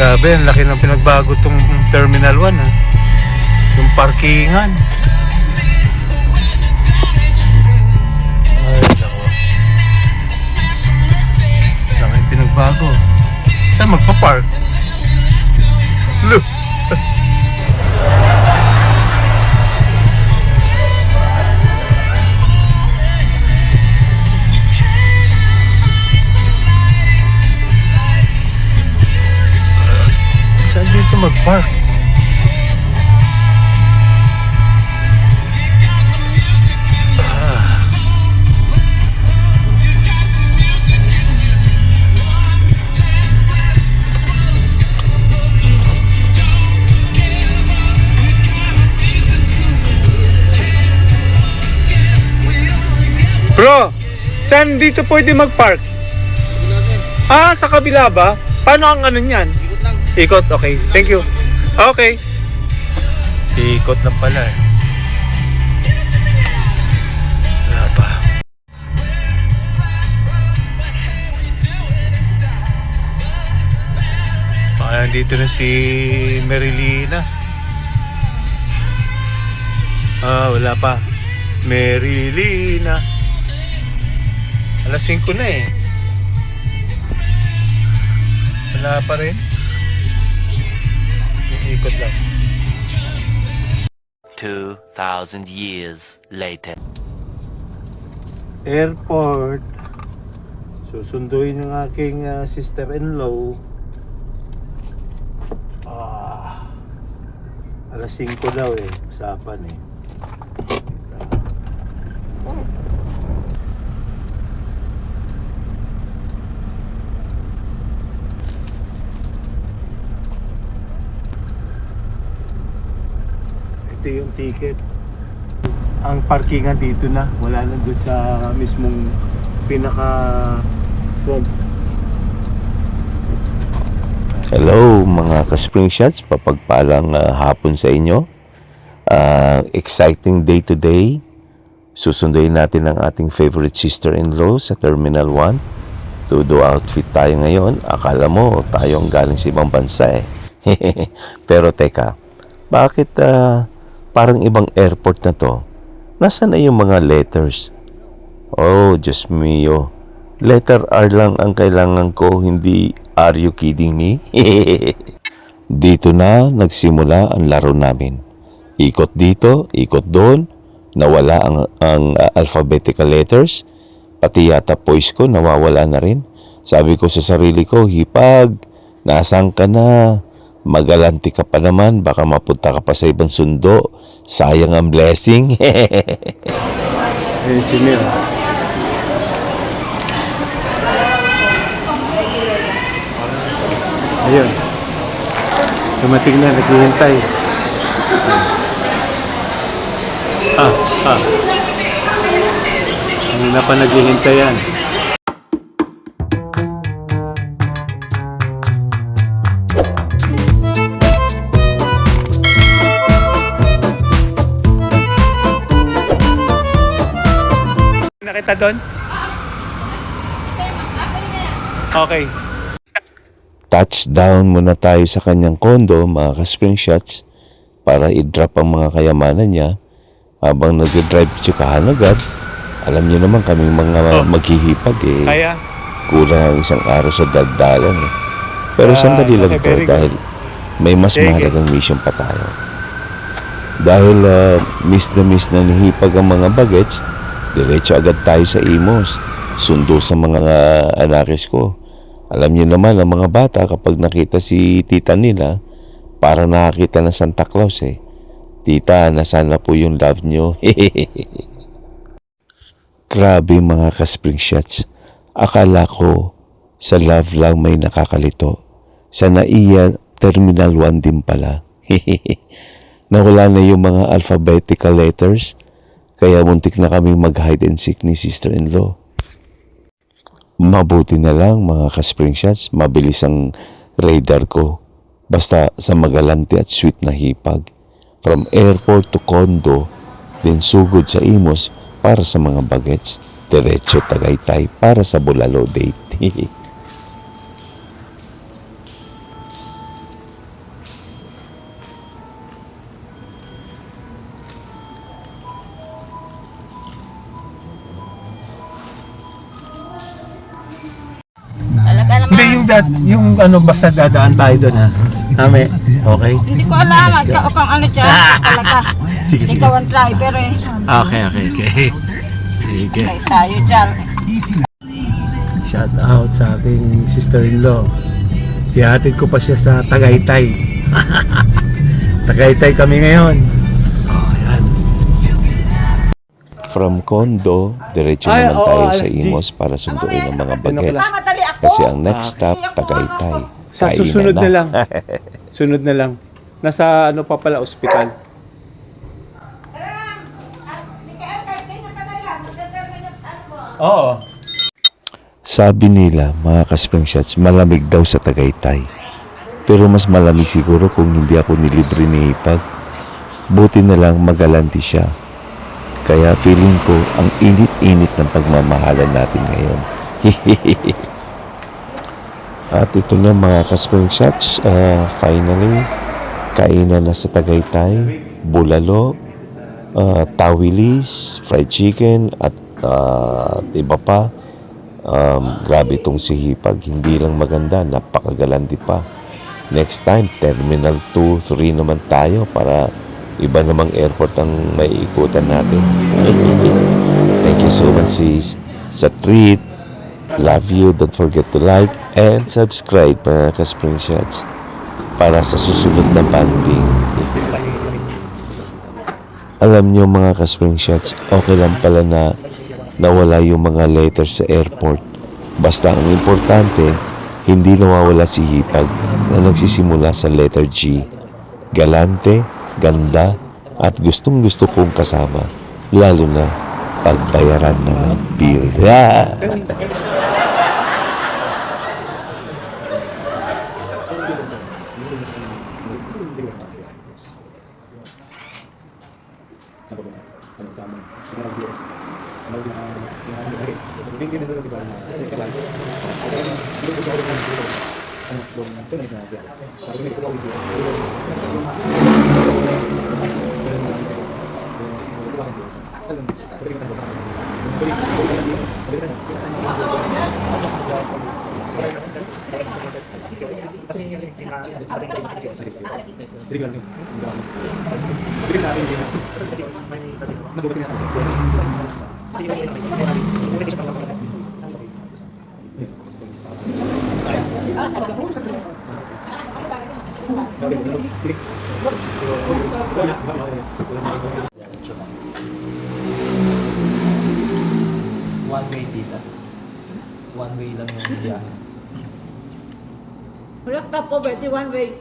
Grabe, ang laki ng pinagbago tong Terminal 1 ha. Yung parkingan. Ay, nako. Laki ng pinagbago. Saan magpa-park? Look! Saan dito mag-park? Bro, saan dito pwede mag-park? Ah, sa kabila ba? Paano ang ano niyan? Ikot, okay. Thank you. Okay. Ikot lang pala eh. Wala pa. Baka nandito na si Merilina. Ah, wala pa. Merilina. Alas 5 na eh. Wala pa rin. Ikot lang. 2,000 years later. Airport. Susunduin ng aking sister-in-law. Alas 5 daw eh. Usapan eh. Ito yung ticket. Ang parkingan dito na, wala na doon sa mismong pinaka front. Hello mga ka-spring shots, papagpalang hapon sa inyo. Exciting day today. Susunduin natin ang ating favorite sister-in-law sa Terminal 1. Todo outfit tayo ngayon. Akala mo tayo ang galing sa ibang bansa eh. Pero teka, bakit parang ibang airport na to? Nasaan na yung mga letters? Oh, Diyos mio. Letter R lang ang kailangan ko, hindi are you kidding me? Dito na nagsimula ang laro namin. Ikot dito, ikot doon. Nawala ang alphabetical letters. Pati yata voice ko nawawala na rin. Sabi ko sa sarili ko, hipag, nasaan ka na? Magalanti ka pa naman, baka mapunta ka pa sa ibang sundo. Sayang ang blessing. Si Mir. Ayun. Dumating na, naghihintay. Kanina pa naghihintay yan. Nakita doon? Okay. Touchdown muna tayo sa kanyang kondo, mga ka-spring shots, para i-drop ang mga kayamanan niya. Habang nag-drive tsikahan agad, alam niyo naman kaming mga maghihipag eh. Kaya? Kulang ang isang araw sa daldalan eh. Pero sandali lang okay, to very good. dahil may mas Sige. mahalagang mission pa tayo. Dahil miss na nihipag ang mga bagets, diretso agad tayo sa Imos. Sundo sa mga anakis ko. Alam niyo naman ang mga bata kapag nakita si tita nila, para nakakita ng Santa Claus eh. Tita, nasaan na po yung love nyo? Grabe mga ka-spring shots. Akala ko sa love lang may nakakalito. Sa NAIA Terminal 1 din pala. Nawala na yung mga alphabetical letters, kaya muntik na kaming mag-hide and seek ni sister-in-law. Mabuti na lang mga ka-spring shots, mabilis ang radar ko. Basta sa magalante at sweet na hipag. From airport to condo, then sugod sa Imos para sa mga bagets. Diretso Tagaytay para sa Bulalo date. Hindi, yung ano, basta dadaan tayo doon ha. Nami, okay? Hindi ko alam, ikaw kang ano dyan, talaga. Sige, sige. Ikaw ang driver eh. Okay. Sige. Kaya tayo dyan. Shout out sa ating sister-in-law. Sihatid ko pa siya sa Tagaytay. Tagaytay kami ngayon. Oh, yan. From Condo, diretso Ay, naman oo, tayo alas sa 10. Imos para sunduin ang mga bagets. Madali ako. Kasi ang next stop, Tagaytay. Sa Kainan susunod na. na lang. Sunod na lang. Nasa ano pa pala, ospital. Oo. Sabi nila, mga ka-spring shots, malamig daw sa Tagaytay. Pero mas malamig siguro kung hindi ako nilibre ni Hipag. Buti na lang magalanti siya. Kaya feeling ko, ang init-init ng pagmamahalan natin ngayon. At ito na mga ka-spring shots, finally, kainan na sa Tagaytay, bulalo, tawilis, fried chicken, at iba pa. Grabe itong si Hipag, hindi lang maganda, napakagalanti pa. Next time, Terminal 2, 3 naman tayo para iba namang airport ang may ikutan natin. Thank you so much sis sa treat. Love you. Don't forget to like and subscribe mga ka-spring shots para sa susunod na banding. Alam nyo mga ka-spring shots, okay lang pala na nawala yung mga letters sa airport. Basta ang importante, hindi nawawala si Hipag na nagsisimula sa letter G. Galante, ganda, at gustong gusto kong kasama. Lalo na pagbayaran na ng bill. One way dito. One way lang yung biyahe. Wala stop over, di one way.